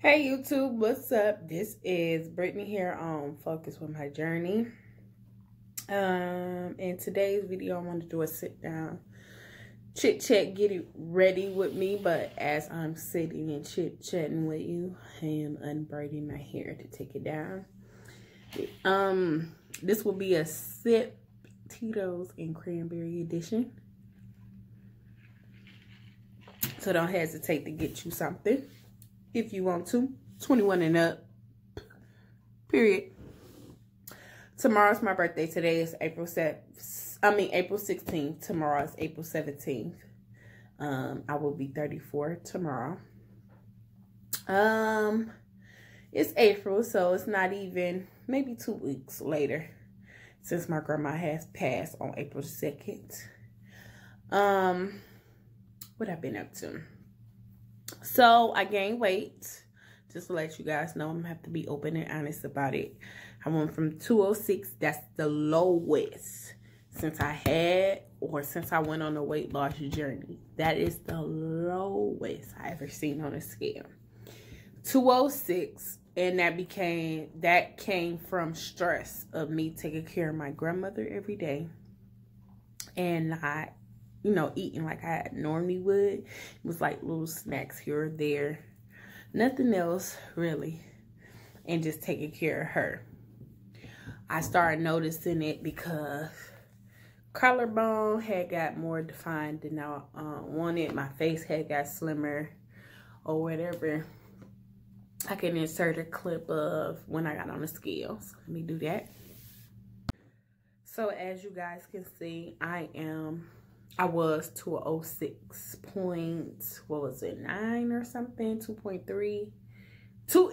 Hey YouTube, what's up? This is Brittany here on Focus with My Journey. In today's video, I want to do a sit down chit chat, get it ready with me. But as I'm sitting and chit chatting with you, I am unbraiding my hair to take it down. This will be a sip Tito's and cranberry edition. So don't hesitate to get you something if you want to. 21 and up, period. Tomorrow's my birthday. Today is April 16th. Tomorrow is April 17th. I will be 34 tomorrow. It's April, so it's not even maybe 2 weeks later since my grandma has passed on April 2nd. What I've been up to. So I gained weight. Just to let you guys know, I'm gonna have to be open and honest about it. I went from 206. That's the lowest since I went on a weight loss journey. That is the lowest I ever seen on a scale. 206, and that came from stress of me taking care of my grandmother every day and not, eating like I normally would. It was like little snacks here or there. Nothing else, really. And just taking care of her. I started noticing it because collarbone had got more defined than I wanted. My face had got slimmer or whatever. I can insert a clip of when I got on the scales. Let me do that. So as you guys can see, I was 206 point, what was it, 9 or something, 2.3.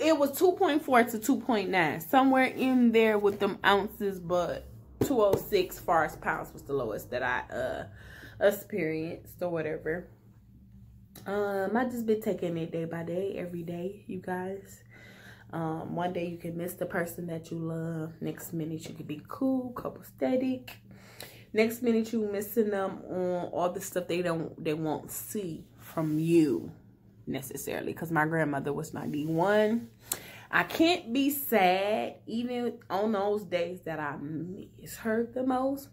It was 2.4 to 2.9, somewhere in there with them ounces, but 206 far as pounds was the lowest that I experienced or whatever. I just been taking it day by day, every day, you guys. One day you can miss the person that you love. Next minute you could be cool, copacetic. Next minute you missing them on all the stuff they won't see from you necessarily. Because my grandmother was 91. I can't be sad even on those days that I miss her the most.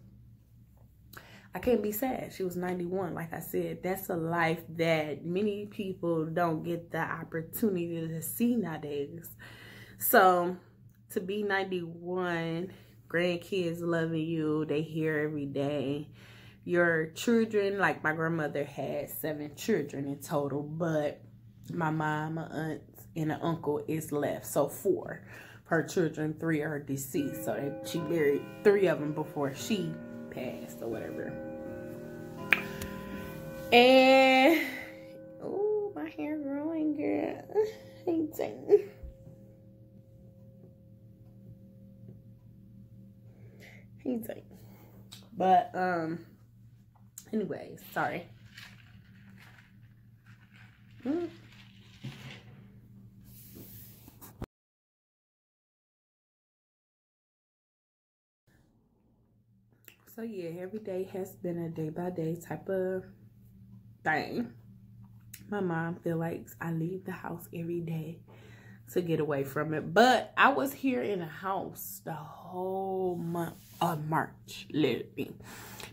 I can't be sad. She was 91. Like I said, that's a life that many people don't get the opportunity to see nowadays. So to be 91, grandkids loving you, they hear every day. Your children, like my grandmother had 7 children in total, but my mom, my aunt, and an uncle is left. So 4. Her children, 3 are deceased. So she buried 3 of them before she passed or whatever. And oh, my hair growing, girl. Hating. But anyways, sorry. So yeah, every day has been a day by day type of thing. My mom feel like I leave the house every day to get away from it. But I was here in the house the whole month of March, literally.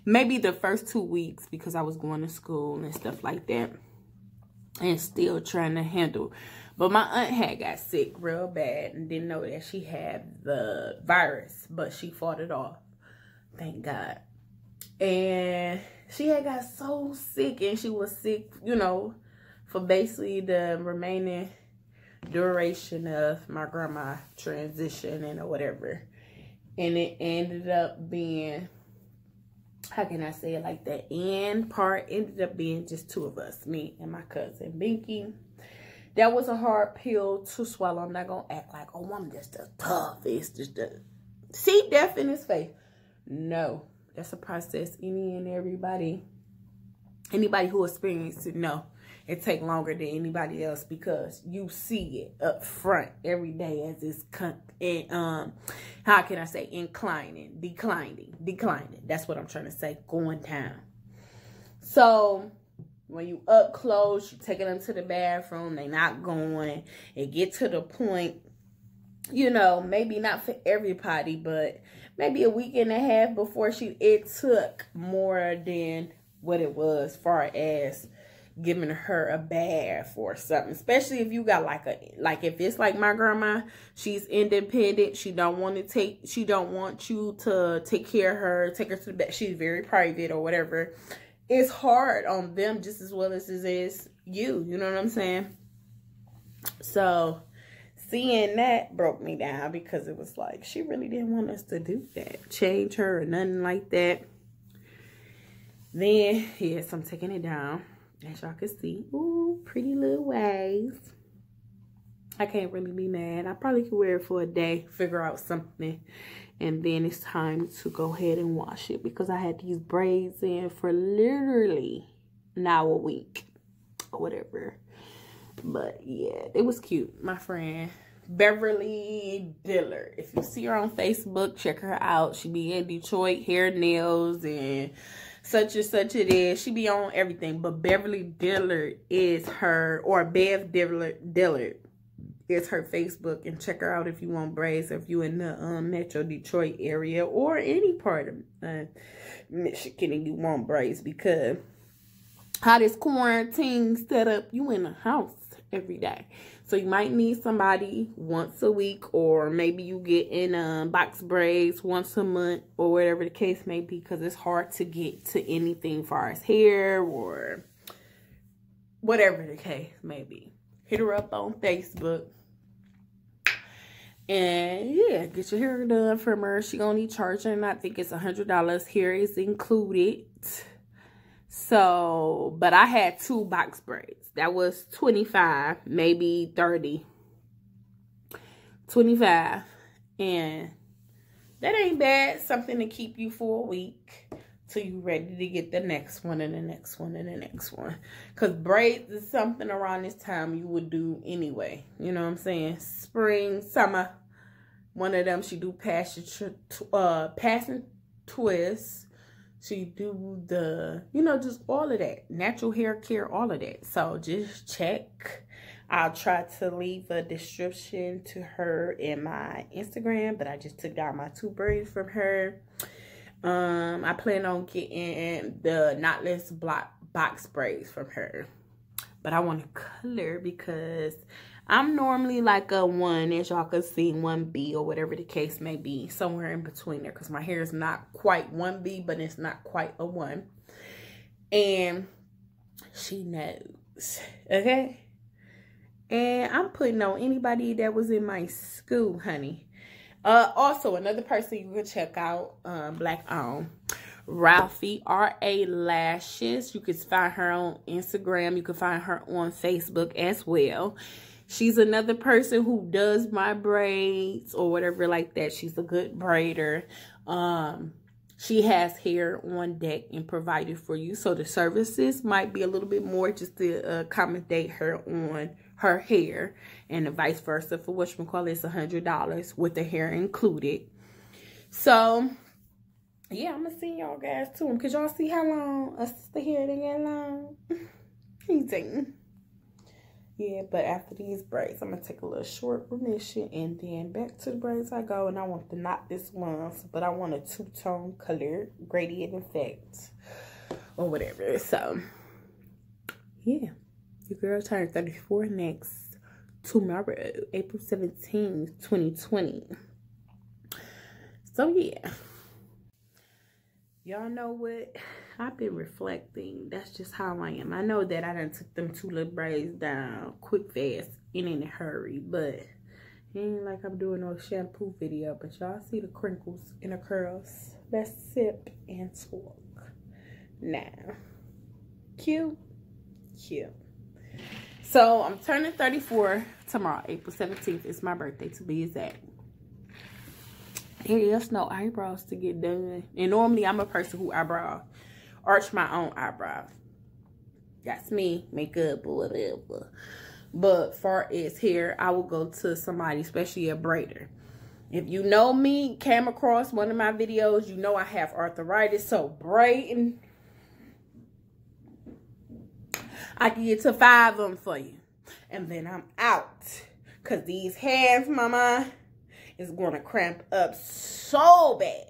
Maybe the first 2 weeks because I was going to school and stuff like that. And still trying to handle. But my aunt had got sick real bad and didn't know that she had the virus. But she fought it off. Thank God. And she had got so sick. And she was sick, for basically the remaining duration of my grandma transitioning or whatever. And it ended up being, how can I say it like that? End part ended up being just 2 of us, me and my cousin Binky. That was a hard pill to swallow. I'm not gonna act like, oh, I'm just a tough. It's just a see death in his face. No, that's a process. Anybody who experienced it know it take longer than anybody else because you see it up front every day as it's how can I say, declining. That's what I'm trying to say, going down. So When you up close, you taking them to the bathroom, they not going. It get to the point, you know, maybe not for everybody, but maybe a week and a half before it took more than what it was, far as giving her a bath or something. Especially if you got like if it's like my grandma, she's independent. She don't want you to take care of her, take her to the bed. She's very private or whatever. It's hard on them just as well as it is you. You know what I'm saying? So seeing that broke me down, because it was like, she really didn't want us to do that, change her or nothing like that. Then, yes, I'm taking it down. As y'all can see, ooh, pretty little waves. I can't really be mad. I probably could wear it for a day, figure out something, and then it's time to go ahead and wash it, because I had these braids in for literally now a week or whatever. But yeah, it was cute. My friend Beverly Dillard, if you see her on Facebook, check her out. She be in Detroit, hair, nails, and such and such it is. She be on everything, but Beverly Dillard is her, or Bev Dillard is her Facebook, and check her out if you want braids, if you in the Metro Detroit area or any part of Michigan and you want braids, because how this quarantine set up, you in the house every day. So you might need somebody once a week, or maybe you get in box braids once a month, or whatever the case may be, because it's hard to get to anything far as hair or whatever the case may be. Hit her up on Facebook. And yeah, get your hair done from her. She gonna need charging. I think it's $100. Hair is included. So, but I had 2 box braids. That was $25, maybe $30. $25. And that ain't bad. Something to keep you for a week till you ready to get the next one and the next one and the next one. Because braids is something around this time you would do anyway. You know what I'm saying? Spring, summer. One of them, she do passing twists. She do the, you know, just all of that. Natural hair care, all of that. So just check. I'll try to leave a description to her in my Instagram, but I just took down my 2 braids from her. I plan on getting the knotless box braids from her. But I want to color, because I'm normally like a 1, as y'all can see, 1B or whatever the case may be. Somewhere in between there, because my hair is not quite 1B, but it's not quite a 1. And she knows, okay? And I'm putting on anybody that was in my school, honey. Also, another person you can check out, Black owned, Ralphie, R.A. Lashes. You can find her on Instagram. You can find her on Facebook as well. She's another person who does my braids or whatever like that. She's a good braider. She has hair on deck and provided for you. So the services might be a little bit more just to accommodate her on her hair, and the vice versa for whatchamacallit, it's $100 with the hair included. So yeah, I'm gonna send y'all guys to him, because y'all see how long a sister hair didn't get long. He's taking. Yeah, but after these braids, I'm gonna take a little short remission, and then back to the braids I go. And I want to knot this once, but I want a 2-tone color gradient effect or whatever. So yeah, your girl turned 34 next tomorrow, April 17th, 2020. So yeah, y'all know what? I've been reflecting. That's just how I am. I know that I done took them 2 little braids down quick, fast, and in a hurry, but it ain't like I'm doing no shampoo video. But y'all see the crinkles in the curls. Let's sip and talk now. Cute. Cute. So I'm turning 34 tomorrow, April 17th. It's my birthday, to be exact. There is no eyebrows to get done. And normally I'm a person who arch my own eyebrows. That's me, makeup or whatever. But far as hair, I will go to somebody, especially a braider. If you know me, came across one of my videos, you know I have arthritis. So braiding I can get to 5 of them for you. And then I'm out. Because these hands, mama, is going to cramp up so bad.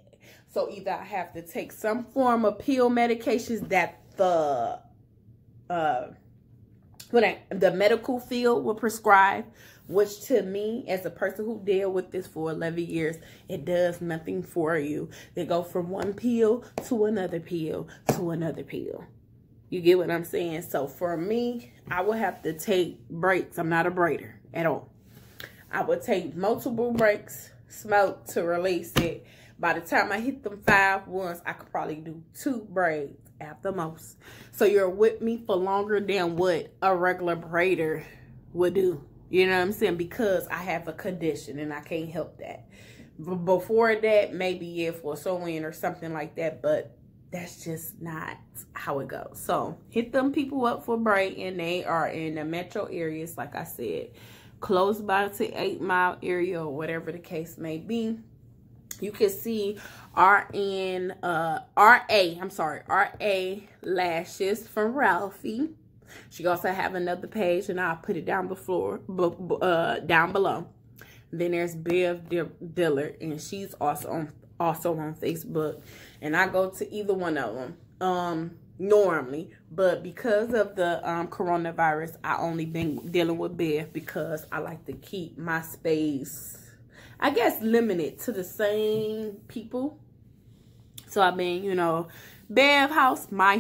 So either I have to take some form of pill medications that the medical field will prescribe, which to me, as a person who dealt with this for 11 years, it does nothing for you. They go from one pill to another pill to another pill. You get what I'm saying? So for me, I would have to take breaks. I'm not a braider at all. I would take multiple breaks, smoke to release it. By the time I hit them 5 ones, I could probably do 2 braids at the most. So you're with me for longer than what a regular braider would do. You know what I'm saying? Because I have a condition and I can't help that. Before that, maybe if for sewing or something like that, but that's just not how it goes. So hit them people up for braid, and they are in the metro areas, like I said, close by to 8 Mile area or whatever the case may be. You can see RA Lashes from Ralphie. She also have another page, and I'll put it down down below. Then there's Bev Dillard, and she's also on Facebook. And I go to either one of them normally, but because of the coronavirus, I only been dealing with Bev because I like to keep my space, I guess, limited to the same people. So I've been, you know, Bev house, my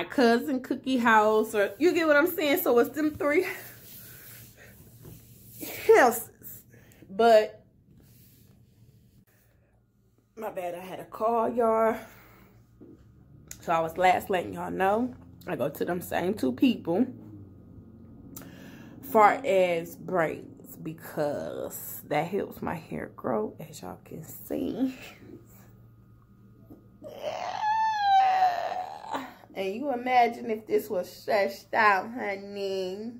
cousin Cookie house, or you get what I'm saying? So it's them 3 houses. But my bad, I had a call, y'all. So I was letting y'all know I go to them same 2 people far as braids, because that helps my hair grow, as y'all can see. And you imagine if this was stretched out, honey.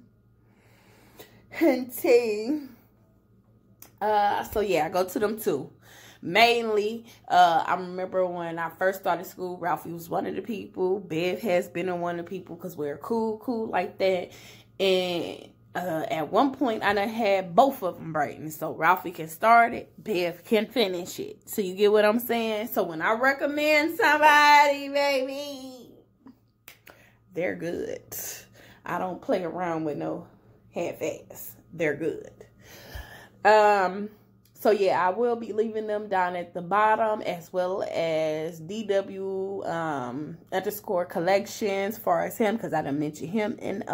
Hunty. So yeah, I go to them 2. Mainly, I remember when I first started school, Ralphie was one of the people. Bev has been one of the people because we're cool like that. And at one point, I done had both of them braiding. So Ralphie can start it, Bev can finish it. So you get what I'm saying? So when I recommend somebody, baby, they're good. I don't play around with no half-ass. They're good. So yeah, I will be leaving them down at the bottom, as well as DW _ collections, far as him, because I done mentioned him, and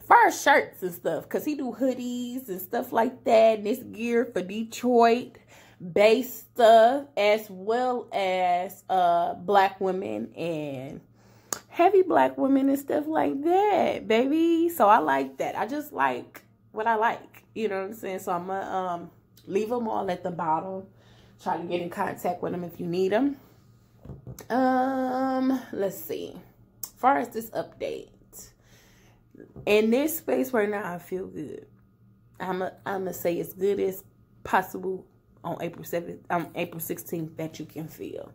far as shirts and stuff, because he do hoodies and stuff like that, and it's gear for Detroit based stuff, as well as black women and heavy black women and stuff like that, baby. So I like that. I just like what I like. You know what I'm saying? So I'm going to leave them all at the bottom. Try to get in contact with them if you need them. Let's see. As far as this update. In this space right now, I feel good. I'm gonna say as good as possible on April 16th that you can feel.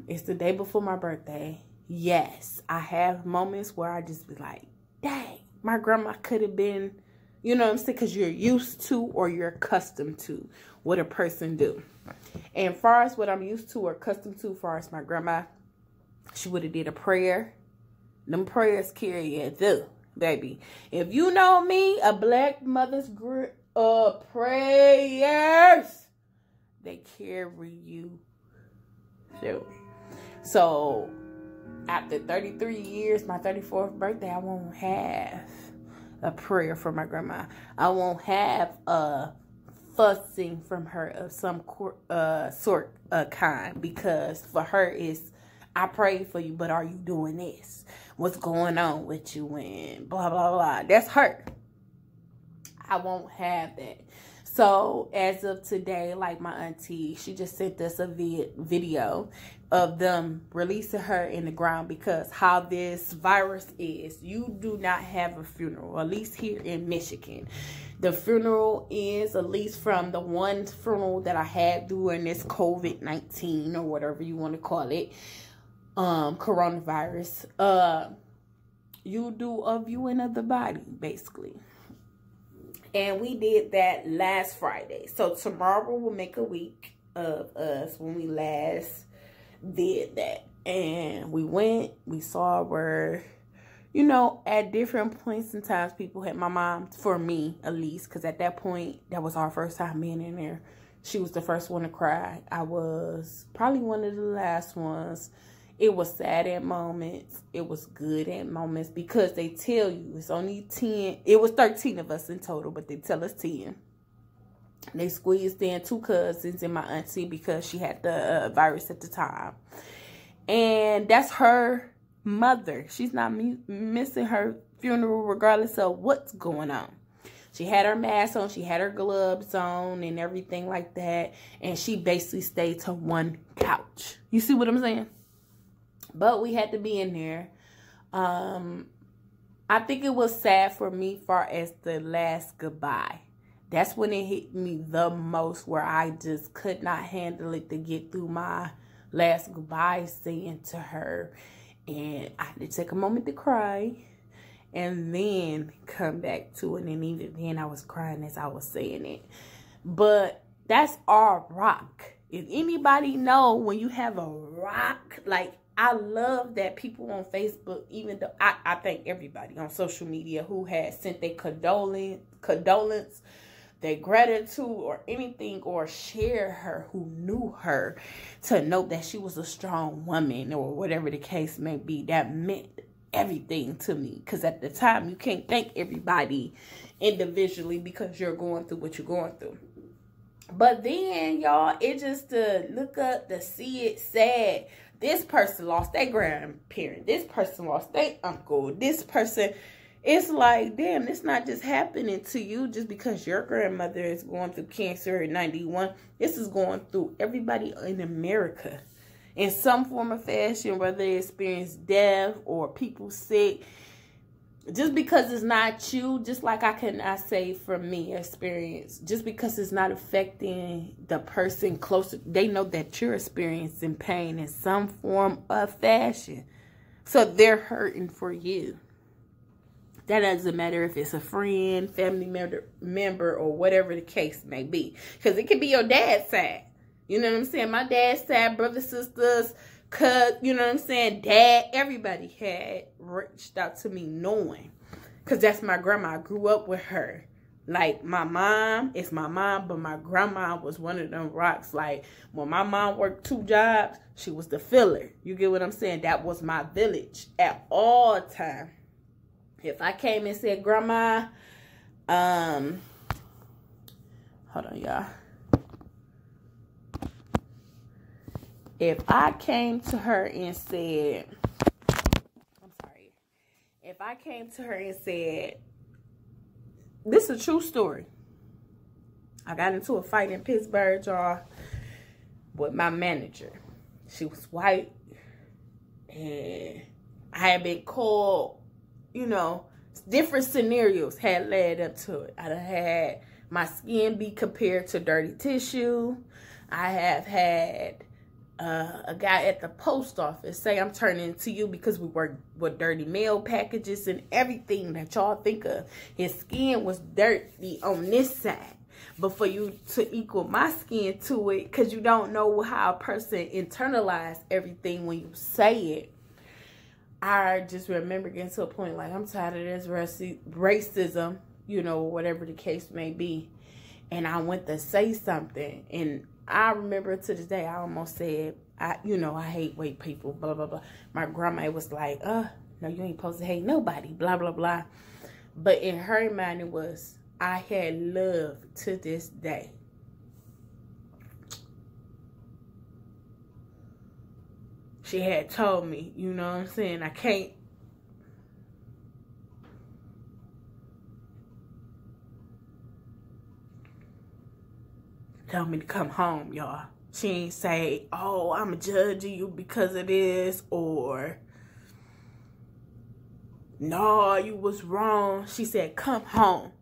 It's the day before my birthday. Yes, I have moments where I just be like, dang, my grandma could have been, you know what I'm saying? Because you're used to or you're accustomed to what a person do. And far as what I'm used to or accustomed to, far as my grandma, she would have did a prayer. Them prayers carry you through, baby. If you know me, a black mother's prayers, they carry you through. So after 33 years, my 34th birthday, I won't have a prayer for my grandma. I won't have a fussing from her of some sort of kind, because for her is, I prayed for you, but are you doing this? What's going on with you? And blah, blah, blah. That's her. I won't have that. So as of today, like my auntie, she just sent us a video of them releasing her in the ground, because how this virus is, you do not have a funeral, at least here in Michigan. The funeral is, at least from the one funeral that I had during this COVID-19 or whatever you want to call it, coronavirus. You do a viewing of the body, basically. And we did that last Friday. So tomorrow will make a week of us when we last did that. And we went, we saw where, you know, at different points in times, people had, my mom, for me at least, because at that point, that was our first time being in there. She was the first one to cry. I was probably one of the last ones. It was sad at moments. It was good at moments, because they tell you it's only 10. It was 13 of us in total, but they tell us 10. They squeezed in 2 cousins and my auntie because she had the virus at the time. And that's her mother. She's not missing her funeral regardless of what's going on. She had her mask on. She had her gloves on and everything like that. And she basically stayed to one couch. You see what I'm saying? But we had to be in there. I think it was sad for me far as the last goodbye. That's when it hit me the most, where I just could not handle it to get through my last goodbye saying to her. And I had to take a moment to cry and then come back to it. And even then I was crying as I was saying it. But that's our rock. If anybody know, when you have a rock, like, I love that people on Facebook, even though I thank everybody on social media who has sent their condolence, their gratitude or anything, or share her who knew her, to know that she was a strong woman or whatever the case may be. That meant everything to me, because at the time you can't thank everybody individually because you're going through what you're going through. But then, y'all, it just to look up, to see it sad. This person lost their grandparent. This person lost their uncle. This person, it's like, damn, it's not just happening to you just because your grandmother is going through cancer at 91. This is going through everybody in America in some form of fashion, whether they experience death or people sick. Just because it's not you, just like I say for me experience, just because it's not affecting the person closer, they know that you're experiencing pain in some form of fashion. So they're hurting for you. That doesn't matter if it's a friend, family member, or whatever the case may be. Because it could be your dad's side. You know what I'm saying? My dad's side, brothers, sisters, you know what I'm saying? Dad, everybody had reached out to me knowing. Because that's my grandma. I grew up with her. Like, my mom is my mom, but my grandma was one of them rocks. Like, when my mom worked 2 jobs, she was the filler. You get what I'm saying? That was my village at all times. If I came and said, Grandma, hold on, y'all. If I came to her and said, if I came to her and said, this is a true story. I got into a fight in Pittsburgh, y'all, with my manager. She was white, and I had been called, you know, different scenarios had led up to it. I had my skin be compared to dirty tissue. I have had a guy at the post office say, I'm turning to you because we work with dirty mail packages and everything that y'all think of. His skin was dirty on this side. But for you to equal my skin to it, because you don't know how a person internalizes everything when you say it, I just remember getting to a point like, I'm tired of this racism, you know, whatever the case may be. And I went to say something, and I remember to this day, I almost said, I hate white people, blah, blah, blah. My grandma was like, no, you ain't supposed to hate nobody, blah, blah, blah. But in her mind, it was, I had love to this day. She had told me, you know what I'm saying, I can't. Tell me to come home, y'all. She ain't say, oh, I'm judging you because of this, or no, you was wrong. She said, come home.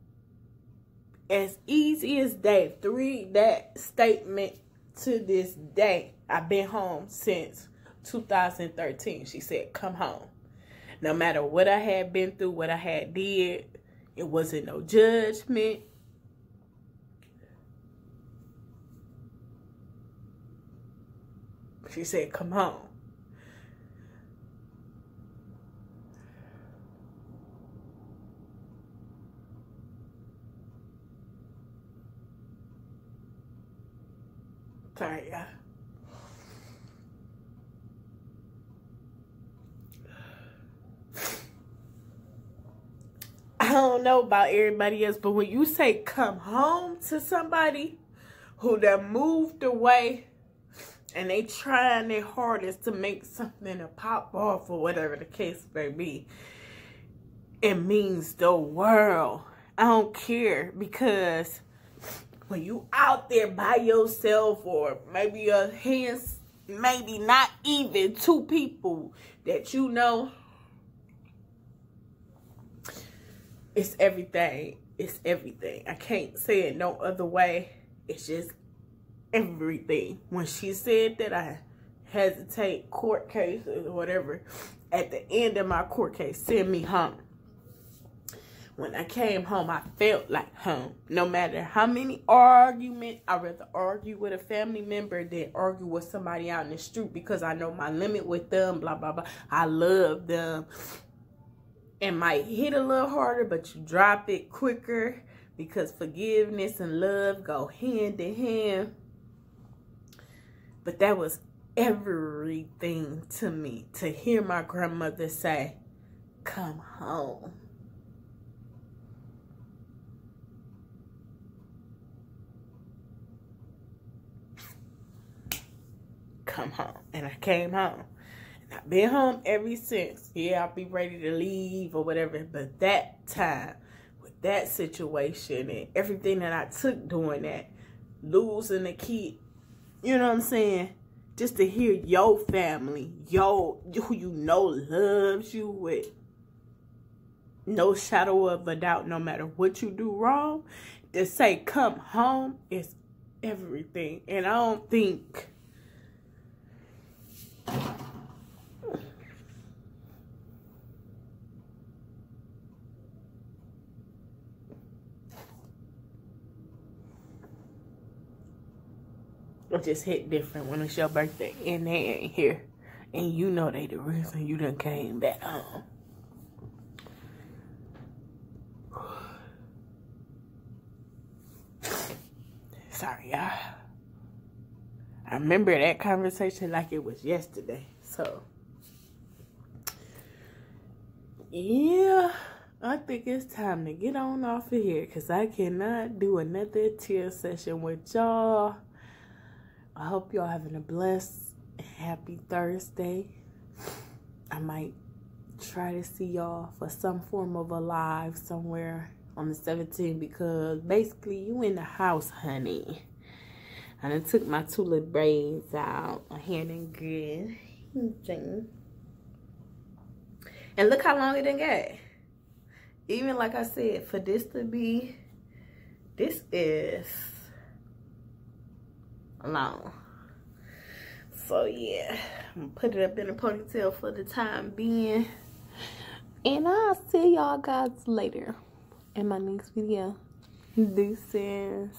As easy as day, to read that statement to this day. I've been home since 2013. She said, come home. No matter what I had been through, what I had did, it wasn't no judgment. She said, come home. Sorry, y'all. I don't know about everybody else, but when you say come home to somebody who done moved away and they trying their hardest to make something to pop off or whatever the case may be, it means the world. I don't care, because when you out there by yourself, or maybe your hands, maybe not even two people that you know, it's everything. It's everything. I can't say it no other way. It's just everything. When she said that I hesitate court cases or whatever, at the end of my court case, send me home. When I came home, I felt like home. No matter how many arguments, I'd rather argue with a family member than argue with somebody out in the street, because I know my limit with them, blah, blah, blah. I love them. It might hit a little harder, but you drop it quicker, because forgiveness and love go hand in hand. But that was everything to me, to hear my grandmother say, come home. Come home. And I came home. And I've been home ever since. Yeah, I'll be ready to leave or whatever. But that time, with that situation and everything that I took doing that, losing the kid, you know what I'm saying? Just to hear your family, who you know loves you with no shadow of a doubt, no matter what you do wrong, to say come home is everything. And I don't think it just hit different when it's your birthday and they ain't here, and you know they the reason you done came back home. Sorry, y'all. I remember that conversation like it was yesterday. So, yeah, I think it's time to get on off of here, because I cannot do another tear session with y'all. I hope y'all having a blessed, happy Thursday. I might try to see y'all for some form of a live somewhere on the 17th, because basically you in the house, honey. And I took my two little braids out. My hair done good. And look how long it done got. Even like I said, for this to be, this is long. So yeah, I'm gonna put it up in a ponytail for the time being. And I'll see y'all guys later in my next video. Deuces.